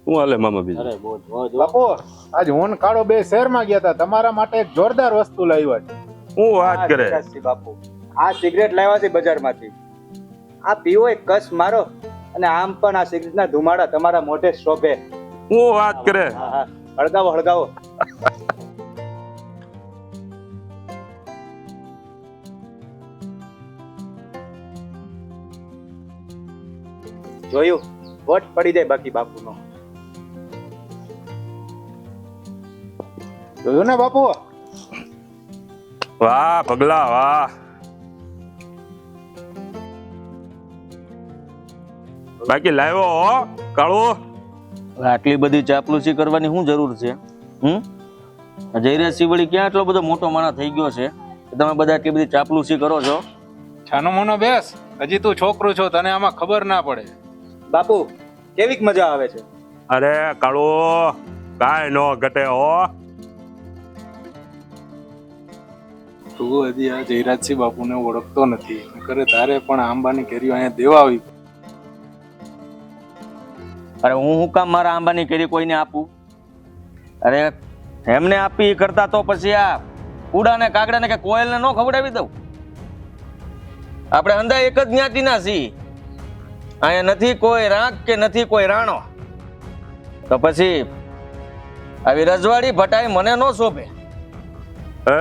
શું હાલે મામા બીજું? અરે મોજ મોજ હો. બાપુ આજ હું કાળો બે શહેરમાં ગયા હતા, તમારા માટે એક જોરદાર વસ્તુ લાવ્યા છે. હું વાત આ કરે? વિકાસજી બાપુ આ સિગરેટ લાવ્યા છે બજારમાંથી. આ પીવો એક કસ મારો અને આમ પણ આ સિગરેટના ધુમાડા તમારા મોઢે શોભે. હું વાત કરે? હા હા હળગાવો હળગાવો. જોયું વટ પડી જાય બાકી બાપુનો. જોયું ને બાપુ? વાહ પગલા વાહ. બાકી લાવ્યો હો કાળો? આટલી બધી ચાપલુસી કરવાની શું જરૂર છે? જયરાજસિંહ વળી ક્યાં આટલો બધો મોટો માણસ થઈ ગયો છે કે તમે બધા આટલી બધી ચાપલુસી કરો છો? છાનો મોનો બેસ, હજી તું છોકરો છો, તને આમાં ખબર ના પડે. બાપુ કેવીક મજા આવે છે. અરે કાળો કાંઈ નો ઘટે હો. તું હજી આ જયરાજસિંહ બાપુને ઓળખતો નથી. કરે તારે પણ આંબાની કેરીઓ અહીંયા દેવા આવી. અરે હું શું કામ મારા આંબાની કેરી કોઈને આપું? અરે એમને આપી કરતા તો પછી આ કુડાને કાગડાને કે કોયલને ન ખવડાવી દઉં. આપણે અંદા એક જ જ્ઞાતિના છીએ. અહીંયા નથી કોઈ રાંક કે નથી કોઈ રાણો. તો પછી આવી રજવાડી ભટાઈ મને ન શોભે. એ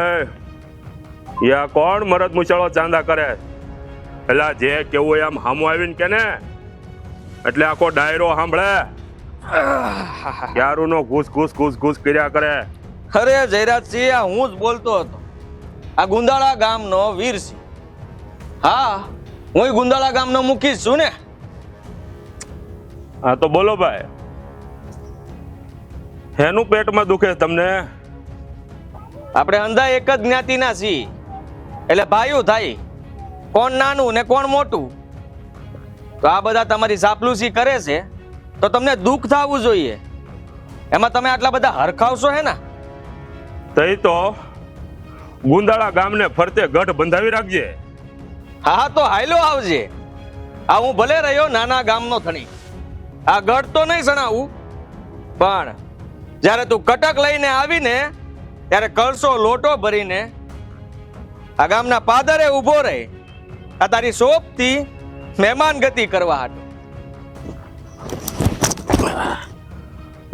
યા કોણ મરદ મુચાળો ચાંદા કરે? પેલા જે કેવું એમ હામું આવીને કે ને એટલે આખો ડાયરો સાંભળે. યારું નો ઘૂસ ઘૂસ ઘૂસ ઘૂસ કર્યા કરે. અરે જયરાજસિંહ આ હું જ બોલતો હતો. આ ગુંદાળા ગામનો વીરસિંહ. હા હું ગુંદાળા ગામનો મુખી છું ને. હા તો બોલો ભાઈ, એનું પેટમાં દુખે તમને? આપણે અંધા એક જ જ્ઞાતિના છીએ એટલે ભાઈઓ થાય. કોણ નાનું ને કોણ મોટું. તો આ બધા તમારી ચાપલુસી કરે છે તો તમને દુઃખ થવું જોઈએ. એમાં તમે આટલા બધા હરખાવશો હે ને? તઈ તો ગુંદાળા ગામને ફરતે ગઢ બંધાવી રાખજે. હા તો હાયલો આવજે. આ હું ભલે રહ્યો નાના ગામનો ધણી, આ ગઢ તો નહીં સણાવું, પણ જ્યારે તું કટક લઈને આવીને ત્યારે કળસો લોટો ભરીને આ ગામના પાદરે ઊભો રહે આ તારી શોભથી મહેમાન ગતિ કરવા હાટો.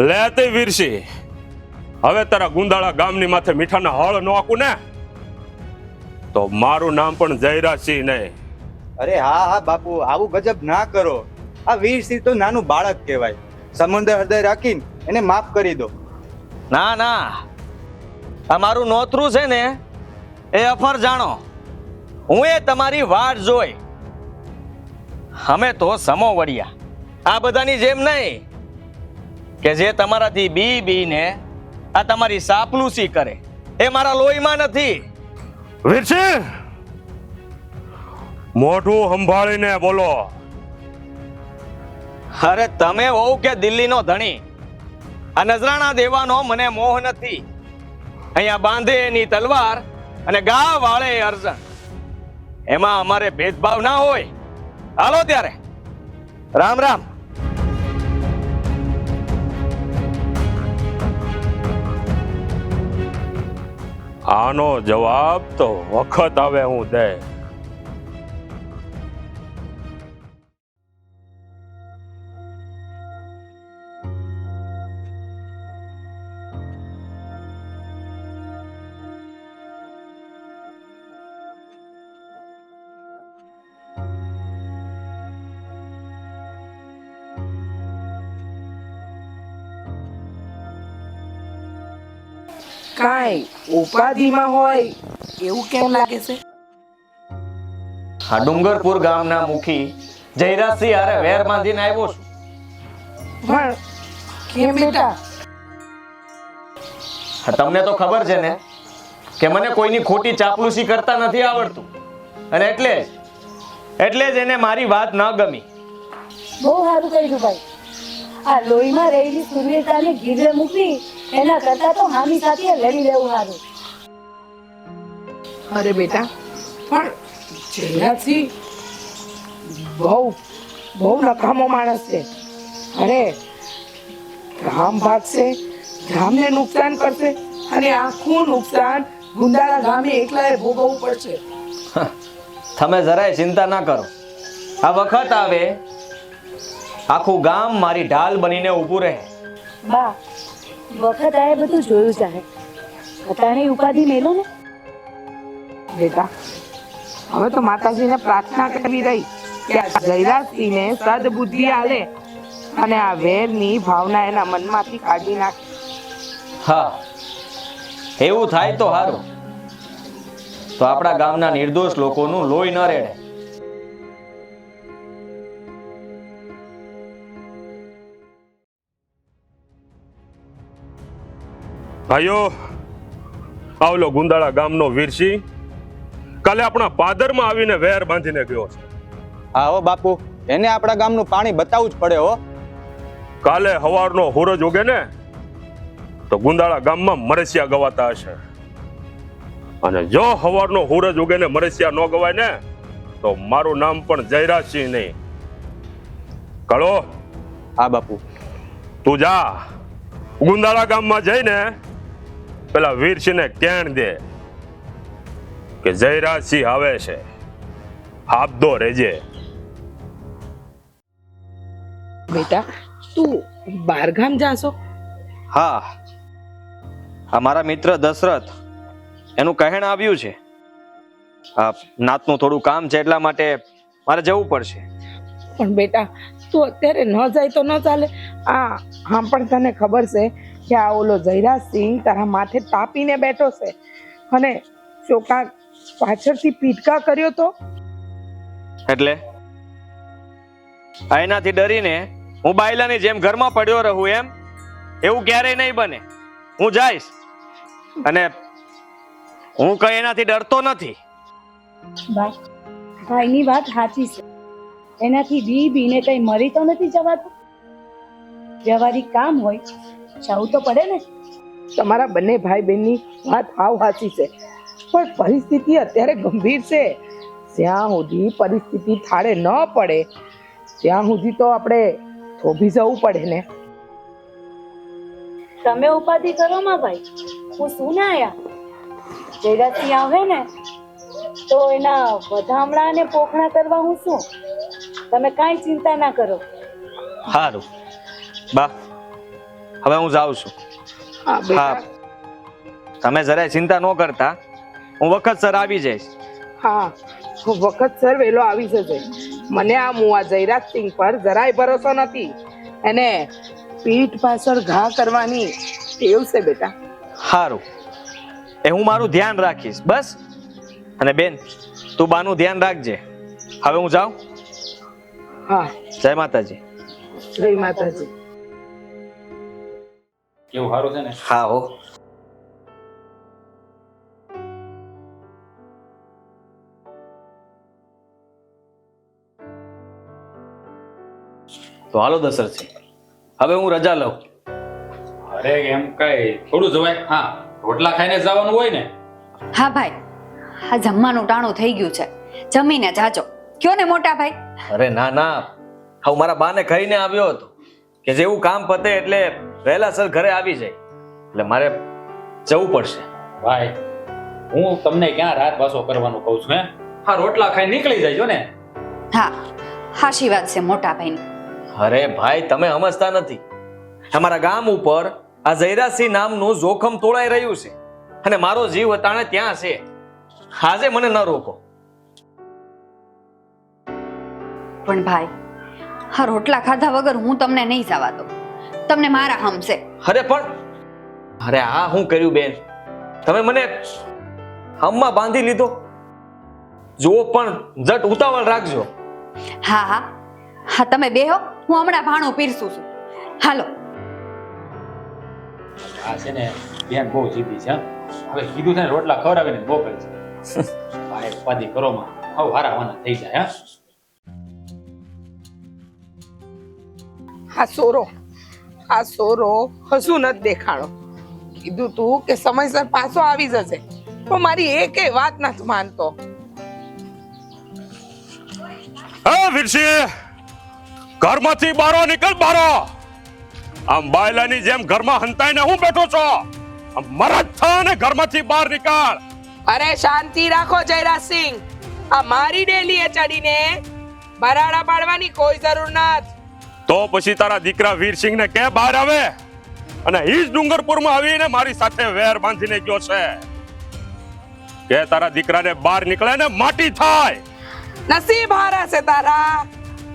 લે તે વીરસી, હવે તારા ગુંદાળા ગામની માથે મીઠાના હળ નો આકું ને તો મારું નામ પણ જયરાજસિંહ નહીં. અરે હા હા બાપુ આવું ગજબ ના કરો. આ વીરસિંહ તો નાનું બાળક કહેવાય. સમુદ્ર હૃદય રાખીને એને માફ કરી દો. ના ના, આ મારું નોતરું છે ને એ અફર જાણો. હું એ તમારી વાટ જોઈ. અમે તો સમો વળ્યા, આ બધાની જેમ નહીં કે જે તમારાથી બી ને આ તમારી સાપલુસી કરે. એ મારા લોહીમાં નથી. વીરસી, મોઢું સંભાળીને બોલો. અરે તમે હોવ કે દિલ્હીનો ધણી, આ નજરાણા દેવાનો મને મોહ નથી. અહીંયા બાંધે એની તલવાર અને ગા વાળે અર્જન, એમાં અમારે ભેદભાવ ના હોય. હાલો ત્યારે, રામ રામ. આનો જવાબ તો વખત આવે હું દે. કાંઈ ઉપાધિમાં હોય એવું કેમ લાગે છે? આ ડુંગરપુર ગામના મુખી જયરાજસિંહ હારે વેર બાંધીને આવ્યો છું. પણ કેમ બેટા? તમને તો ખબર છે ને કે મને કોઈની ખોટી ચાપલુસી કરતા નથી આવડતું, અને એટલે જ એને મારી વાત ન ગમી. બહુ સારું કર્યું ભાઈ. આ લોહીમાં રહેલી સૂર્યતાને ગીરે મૂકી એના કરતા તો હામી સાથે લડી રહેવું સારું. અરે બેટા, પણ જયરાજસિંહ બહુ નકામો માણસ છે. અરે ગામ ભાગશે, ગામને નુકસાન કરશે અને આખું નુકસાન ગુંદાળા ગામે એકલાએ ભોગવવું પડશે. તમે જરાય ચિંતા ના કરો. આ વખત આવે આખું ગામ મારી ઢાલ બનીને ઊભું રહે. બા વખત આ બધું જોયું જાય અતાણે ઉપાધિ મેલો ને. બેટા હવે તો માતાજીને પ્રાર્થના કરવી રહી કે આ જયરાજસિંહને સદબુદ્ધિ આલે અને આ વેરની ભાવના એના મનમાંથી કાઢી નાખે. હા, એવું થાય તો સારું. તો આપણા ગામના નિર્દોષ લોકોનું લોહી ન રેડે. ભાઈઓ, આવલો ગુંદાળા ગામનો વીરસિંહ કાલે આપણા પાદરમાં આવીને વેર બાંધીને ગયો છે. હા હો બાપુ, એને આપણા ગામનું પાણી બતાવવું જ પડે હો. કાલે હવારનો સૂરજ ઉગે ને તો ગુંદાળા ગામમાં મરસિયા ગવાતા હશે, અને જો હવારનો સૂરજ ઉગે ને મરસિયા ન ગવાય ને તો મારું નામ પણ જયરાજસિંહ નહીં. કળો, હા બાપુ. તું જા ગુંદાળા ગામમાં જઈને પેલા વીરસિંહને કેણ દે કે જયરાજસિંહ આવે છે, આપદો રહેજે. બેટા તું બહારગામ જાશો? હા, આ મારા મિત્ર દશરથ એનું કહેણ આવ્યું છે. આ નાતનું થોડું કામ છે એટલા માટે મારે જવું પડશે. પણ બેટા તું અત્યારે ન જાય તો ન ચાલે. આમ પણ તને ખબર છે કે આ ઓલો જયરાજસિંહ તારા માથે તાપીને બેઠો છે અને ચોકા પાછળથી પીટકા કર્યો તો. એટલે આ એનાથી ડરીને હું બાયલાની જેમ ઘરમાં પડ્યો રહું એમ? એવું ક્યારેય નહીં બને. હું જઈશ અને હું કઈ એનાથી ડરતો નથી. બા ભાઈની વાત સાચી છે. એનાથી બીને કઈ મરી તો નથી જવાતું. વ્યવહારિક કામ હોય જવું તો પડે ને. તમારા બંને ભાઈ બહેનની વાત હાવ સાચી છે, પણ પરિસ્થિતિ અત્યારે ગંભીર છે. જ્યાં સુધી પરિસ્થિતિ થાળે ન પડે ત્યાં સુધી તો આપણે થોભી જવું પડે ને. તમે ઉપાધિ કરો માં ભાઈ, હું શું ના આયા. જયરાજસિંહ આવે ને તો એના વધામણા અને પોખણા કરવા હું શું. તમે કાંઈ ચિંતા ના કરો. સારું બા, હવે હું જાઉં છું. હા બેટા. હા, તમે જરાય ચિંતા ન કરતા, હું વખતસર આવી જઈશ. હા વખતસર વેલો આવી જશે. મને આ મુઆ જયરાજસિંહ પર જરાય ભરોસો નથી. એને પીઠ પાછળ ઘા કરવાની ટેવ છે બેટા. સારું, એ હું મારું ધ્યાન રાખીશ બસ. અને બેન, તું બાનું ધ્યાન રાખજે. હવે હું જાઉં. હા, જય માતાજી. જય માતાજી. કેવું સારું છે ને? હા હો. તો હાલો દશરથસિંહ, હવે હું રજા લઉં. અરે એમ કઈ થોડું જવાય. હા, રોટલા ખાઈને જવાનું હોય ને. હા ભાઈ, આ જમવાનું ટાણું થઈ ગયું છે, જમીને જાજો. કયો ને મોટા ભાઈ. અરે ના ના, હું મારા બાને કહીને આવ્યો હતો કે જેવું કામ પતે એટલે વહેલાસર ઘરે આવી જાય, એટલે મારે જવું પડશે. ભાઈ, હું તમને ક્યાં રાત વાસો કરવાનું કહું છું? હા, રોટલા ખાઈ નીકળી જાયજો ને. હા, હાશી વાત છે મોટા ભાઈની. અરે ભાઈ, તમે સમજતા નથી. અમારા ગામ ઉપર આ જયરાજસિંહ નામનું જોખમ તોળાઈ રહ્યું છે અને મારો જીવ અતાણે ત્યાં છે. આજે મને ન રોકો. પણ ભાઈ, હા રોટલા ખાધા વગર હું તમને નહીં જવા દઉં. તમને મારા હમશે. અરે પણ, અરે આ હું કર્યું બેન? તમે મને હમમાં બાંધી લીધો. જો પણ જટ ઉતાવળ રાખજો. હા હા હા, તમે બેહો, હું હમણાં ભાણું પીરસું છું. હાલો. આ છે ને બેન બહુ જીદી છે. હવે કીધું છે ને રોટલા ખવડાવીને મોકલ છે. ભાઈ ઉપાધિ કરો માં, હવે હારાવાના થઈ જાય. આ સોરો હજુ નથી દેખાણો. કીધું તું કે સમયસર પાછો આવી જશે, પણ મારી એકેય વાત નથી માનતો. હે વીરસિંહ, ઘરમાંથી બારો નીકળ, બારો. આમ બાયલાની જેમ ઘરમાં હંતાઈને હું બેઠો છો? આમ મરદ થા ને ઘરમાંથી બહાર નીકળ. અરે શાંતિ રાખો જયરાજસિંહ. આ મારી ડેલીએ ચડીને બરાડા પાડવાની કોઈ જરૂર નથી. તો પછી તારા દીકરા વીરસિંહને કે બહાર આવે, અને ઈ જ ડુંગરપુરમાં આવીને મારી સાથે વેર બાંધીને ગયો છે. કે તારા દીકરાને બહાર નીકળે ને માટી થાય. નસીબ હારા છે તારા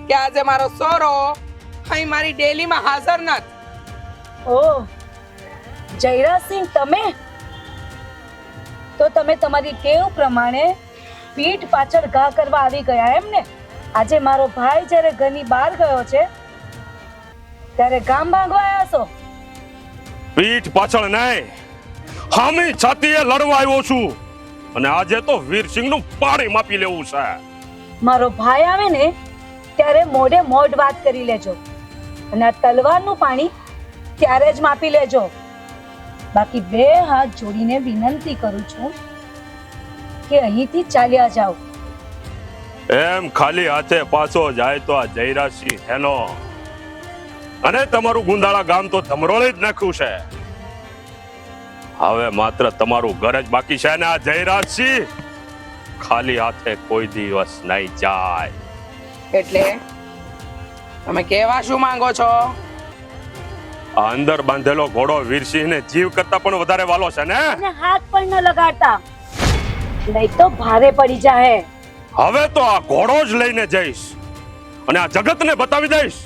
કે આજે મારો સોરો અહીં મારી ડેલીમાં હાજર નથી. ઓ જયરાજસિંહ, તમે તો તમે તમારી ટેવ પ્રમાણે પીઠ પાછળ ઘા કરવા આવી ગયા એમ ને? આજે મારો ભાઈ જ્યારે ઘરની બહાર ગયો છે ત્યારે ગામ ભાંગવા આવ્યા છો? પીઠ પાછળ નહીં, હામી છાતીએ લડવા આવ્યો છું. અને આજે તો વીરસિંહનું પાણી માપી લેવું છે. મારો ભાઈ આવે ને ત્યારે મોઢે મોઢ વાત કરી લેજો, અને આ તલવારનું પાણી ત્યારે જ માપી લેજો. બાકી બે હાથ જોડીને વિનંતી કરું છું કે અહીંથી ચાલ્યા જાઓ. એમ ખાલી હાથે પાછો જાય તો આ જયરાજસિંહ હેનો, અને તમારું ગુંદાળા ગામ તો ધમરોળી જ નાખ્યું છે. હવે માત્ર તમારું ઘર જ બાકી છે ને આ જયરાજસિંહ ખાલી હાથે કોઈ દિવસ નહીં જાય. એટલે તમે કેવા શું માંગો છો? આ અંદર બાંધેલો ઘોડો વીરસિંહને જીવ કરતા પણ વધારે વાલો છે ને? અને હાથ પણ ન લગાડતા, નહીં તો ભારે પડી જાય. હવે તો આ ઘોડો જ લઈને જઈશ, અને આ જગતને બતાવી દઈશ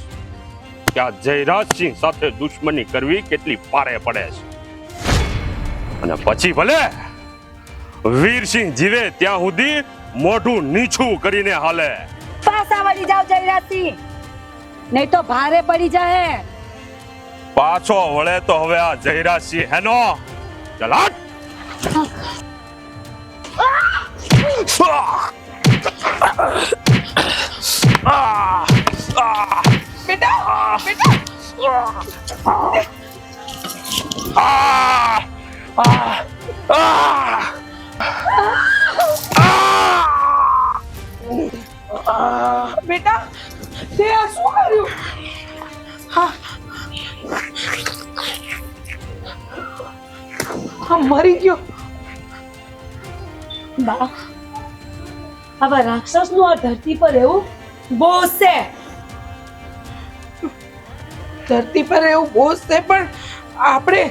કે આ જયરાજસિંહ સાથે દુશ્મની કરવી કેટલી પારે પડે છે. અને પછી ભલે વીરસિંહ જીવે ત્યાં સુધી મોઢું નીચું કરીને હાલે. પાછા વળી જાઓ જયરાજસિંહ, નહીં તો ભારે પડી જાય. પાછો વળે તો હવે આ જયરાજસિંહ હેનો. ચલ હટ. બેટા બેટા બેટા, તે આ શું કર્યું? મરી ગયો. બા, આવા રાક્ષસનું આ ધરતી પર એવું બોજ છે. ધરતી પર એવું બોજ છે, પણ આપણે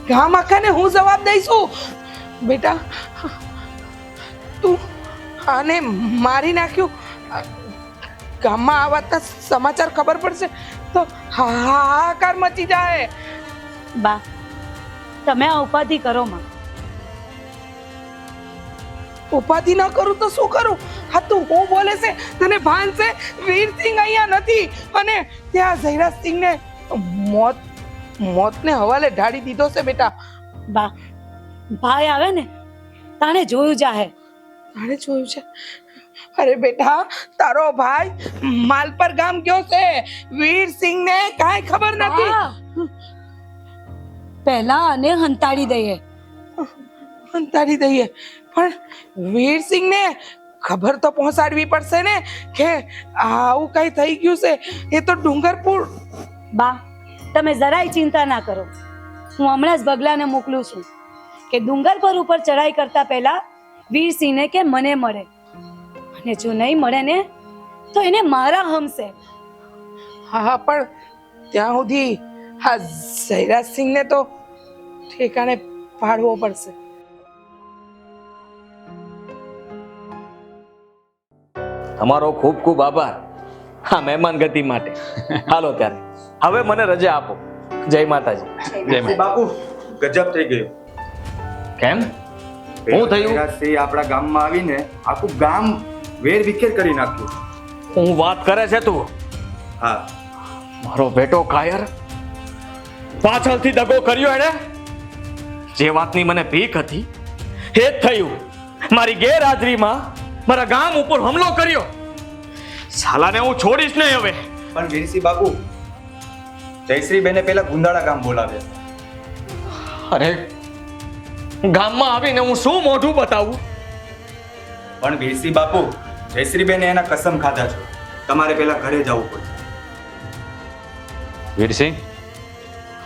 ગામ આખાને હું જવાબ દઈશું? બેટા, તું આને મારી નાખ્યું, ગામમાં આ વાતના સમાચાર ખબર પડશે તો હાહાકાર મચી જાય. બા, તમે આ ઉપાધિ કરો માં. ઉપાધિ ન કરું તો શું કરું? હા, તું હું બોલે છે, તને ભાન છે વીરસિંહ અહીંયા નથી, અને ત્યાં જયરાજસિંહને મોતને હવાલે ઢાળી દીધો છે. બેટા, બા, ભાઈ આવે ને તાણે જોયું જાહે. તાણે જોયું છે? અરે બેટા, તારો ભાઈ માલપર ગામ ગયો છે, વીરસિંહને કાંઈ ખબર નથી. પહેલા આને હંતાડી દઈએ. અંતાડી દઈએ, પણ વીરસિંહને ખબર તો પહોંચાડવી પડશે ને કે આવું કઈ થઈ ગયું છે. એ તો ડુંગરપુર. બા, તમે જરાય ચિંતા ના કરો. હું હમણાં જ બગલાને મોકલું છું કે ડુંગર પર ઉપર ચડાઈ કરતા પહેલા વીરસિંહને કે મને મળે, અને જો નહીં મળે ને તો એને મારા હમશે. હા, પણ ત્યાં સુધી હા જયરાજસિંહને તો ઠેકાણે પાડવો પડશે. તમારો ખૂબ ખૂબ આભાર હા મહેમાન ગતિ માટે. હાલો ત્યારે હવે મને રજા આપો. જય માતાજી. જય માતા. બાપુ, ગજબ થઈ ગયું. કેમ? શું થયું? જયરાજસિંહ આપણા ગામમાં આવીને આખું ગામ વેર વિખેર કરી નાખ્યું. હું વાત કરે છે તું? હા, મારો બેટો કાયર પાછળથી દગો કર્યો એને. જે વાતની મને ભીખ હતી એ જ થયું. મારી ગેરહાજરીમાં મારા ગામ ઉપર હુમલો કર્યો. સાલાને હું છોડીશ નહીં હવે. પણ વીરસિંહ બાપુ, જયશ્રી બેને પેલા ગુંદાળા ગામ બોલાવ્યા. અરે ગામમાં આવીને હું શું મોઢું બતાવું? પણ વીરસિંહ બાપુ, જયશ્રી બેને એના કસમ ખાધા છે, તમારે પેલા ઘરે જવું પડશે. વીરસિંહ,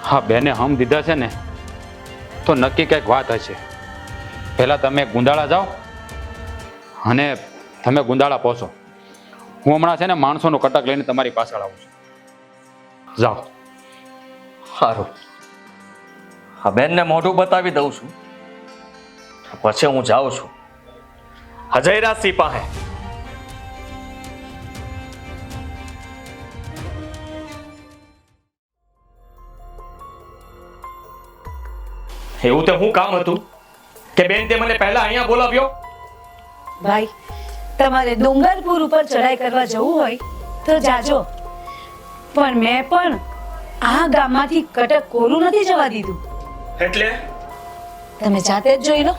હા બેને હમ દીધા છે ને તો નક્કી કંઈક વાત હશે. પહેલાં તમે ગુંદાળા જાઓ અને તમે ગુંદાળા પહોંચો. હું હમણાં છે ને માણસોનો કટક લઈને તમારી પાછળ આવું છું. જાઓ. સારું, હા બેનને મોઢું બતાવી દઉં છું, પછી હું જાઉં છું અજયરાજસિંહ પાસે. એવું તે શું કામ હતું કે બેન તે મને પહેલા અહીંયા બોલાવ્યો? ભાઈ, તમારે ડુંગરપુર ઉપર ચડાઈ કરવા જવું હોય તો જાજો, પણ મેં પણ આ ગામમાંથી કટક કોરું નથી જવા દીધું. એટલે તમે જાતે જ જોઈ લો.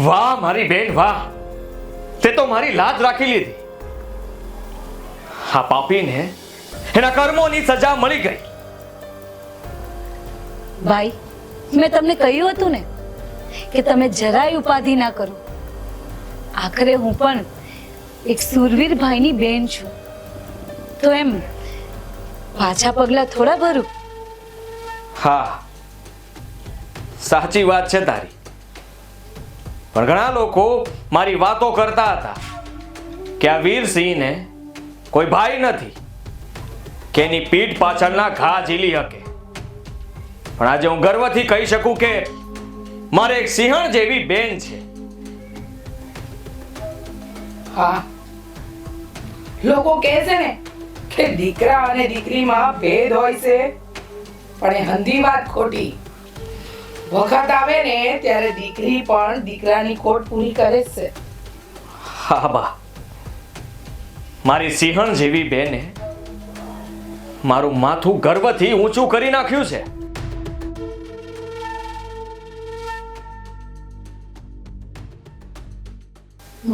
વાહ મારી બેન વાહ, તે તો મારી લાજ રાખી લીધી. આ પાપીને એના કર્મોની સજા મળી ગઈ. ભાઈ, મેં તમને કહ્યું હતું ને કે તમે જરાય ઉપાધિ ના કરો. આખરે હું પણ એક સુરવીર ભાઈની બેન છું, તો એમ પાછા પગલા થોડા ભરું. હા, સાચી વાત છે તારી, પણ ઘણા લોકો મારી વાતો કરતા હતા કે આ વીરસિંહને કોઈ ભાઈ નથી કે એની પીઠ પાછળના ઘા ઝીલી શકે. પણ આજે હું ગર્વથી કહી શકું કે મારે એક સિંહણ જેવી બેન છે. હા, લોકો કહે છે ને કે દીકરા અને દીકરીમાં ભેદ હોય છે, પણ એ હંધી વાત ખોટી. વખત આવે ને ત્યારે દીકરી પણ દીકરાની ખોટ પૂરી કરે છે. હા બા, મારી સિંહણ જેવી બેને મારું માથું ગર્વથી ઊંચું કરી નાખ્યું છે.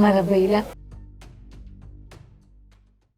મારા ભૈલા,